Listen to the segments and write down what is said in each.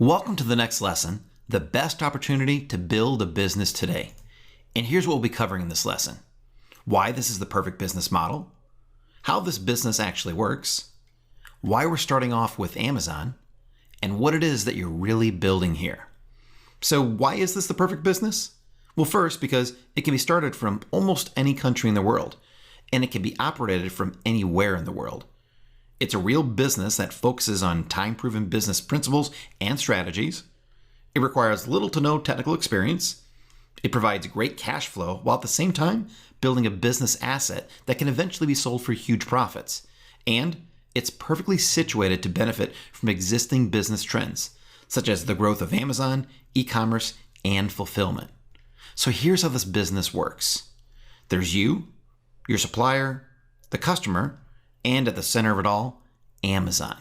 Welcome to the next lesson, the best opportunity to build a business today. And here's what we'll be covering in this lesson. Why this is the perfect business model, how this business actually works, why we're starting off with Amazon, and what it is that you're really building here. So why is this the perfect business? Well, first, because it can be started from almost any country in the world, and it can be operated from anywhere in the world. It's a real business that focuses on time-proven business principles and strategies. It requires little to no technical experience. It provides great cash flow while at the same time building a business asset that can eventually be sold for huge profits. And it's perfectly situated to benefit from existing business trends, such as the growth of Amazon, e-commerce, and fulfillment. So here's how this business works. There's you, your supplier, the customer, and at the center of it all, Amazon.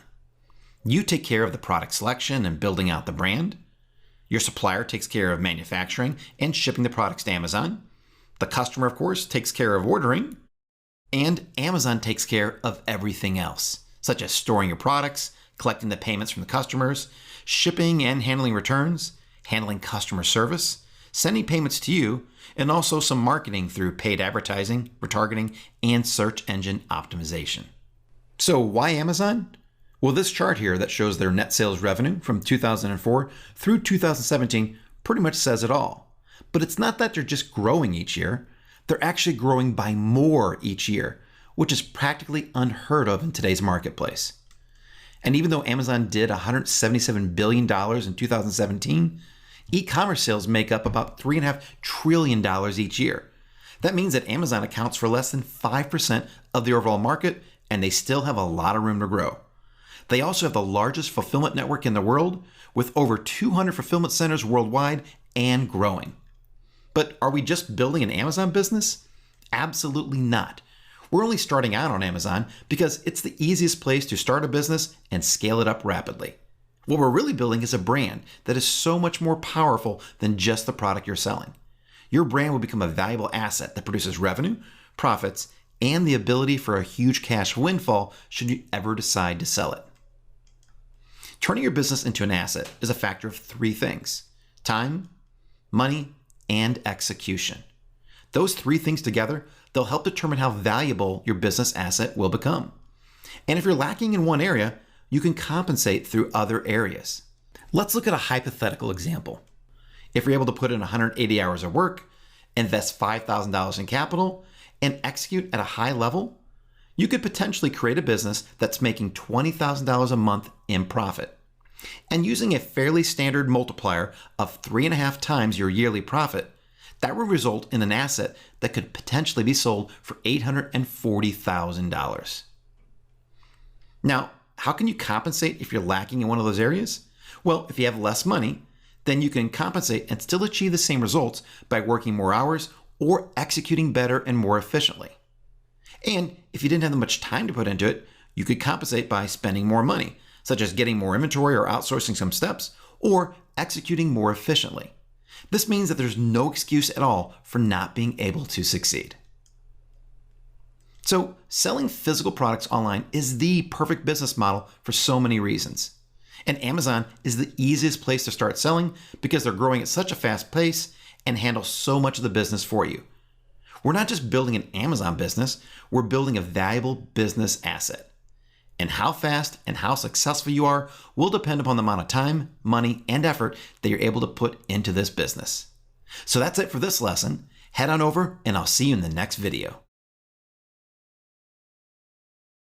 You take care of the product selection and building out the brand. Your supplier takes care of manufacturing and shipping the products to Amazon. The customer, of course, takes care of ordering. And Amazon takes care of everything else, such as storing your products, collecting the payments from the customers, shipping and handling returns, handling customer service, sending payments to you, and also some marketing through paid advertising, retargeting, and search engine optimization. So why Amazon? Well, this chart here that shows their net sales revenue from 2004 through 2017 pretty much says it all. But it's not that they're just growing each year. They're actually growing by more each year, which is practically unheard of in today's marketplace. And even though Amazon did $177 billion in 2017, e-commerce sales make up about $3.5 trillion each year. That means that Amazon accounts for less than 5% of the overall market, and they still have a lot of room to grow. They also have the largest fulfillment network in the world, with over 200 fulfillment centers worldwide and growing. But are we just building an Amazon business? Absolutely not. We're only starting out on Amazon because it's the easiest place to start a business and scale it up rapidly. What we're really building is a brand that is so much more powerful than just the product you're selling. Your brand will become a valuable asset that produces revenue, profits, and the ability for a huge cash windfall should you ever decide to sell it. Turning your business into an asset is a factor of three things: time, money, and execution. Those three things together, they'll help determine how valuable your business asset will become. And if you're lacking in one area, you can compensate through other areas. Let's look at a hypothetical example. If you're able to put in 180 hours of work, invest $5,000 in capital, and execute at a high level, you could potentially create a business that's making $20,000 a month in profit. And using a fairly standard multiplier of 3.5 times your yearly profit, that would result in an asset that could potentially be sold for $840,000. Now, how can you compensate if you're lacking in one of those areas? Well, if you have less money, then you can compensate and still achieve the same results by working more hours or executing better and more efficiently. And if you didn't have much time to put into it, you could compensate by spending more money, such as getting more inventory or outsourcing some steps, or executing more efficiently. This means that there's no excuse at all for not being able to succeed. So, selling physical products online is the perfect business model for so many reasons. And Amazon is the easiest place to start selling because they're growing at such a fast pace and handle so much of the business for you. We're not just building an Amazon business, we're building a valuable business asset. And how fast and how successful you are will depend upon the amount of time, money, and effort that you're able to put into this business. So that's it for this lesson. Head on over and I'll see you in the next video.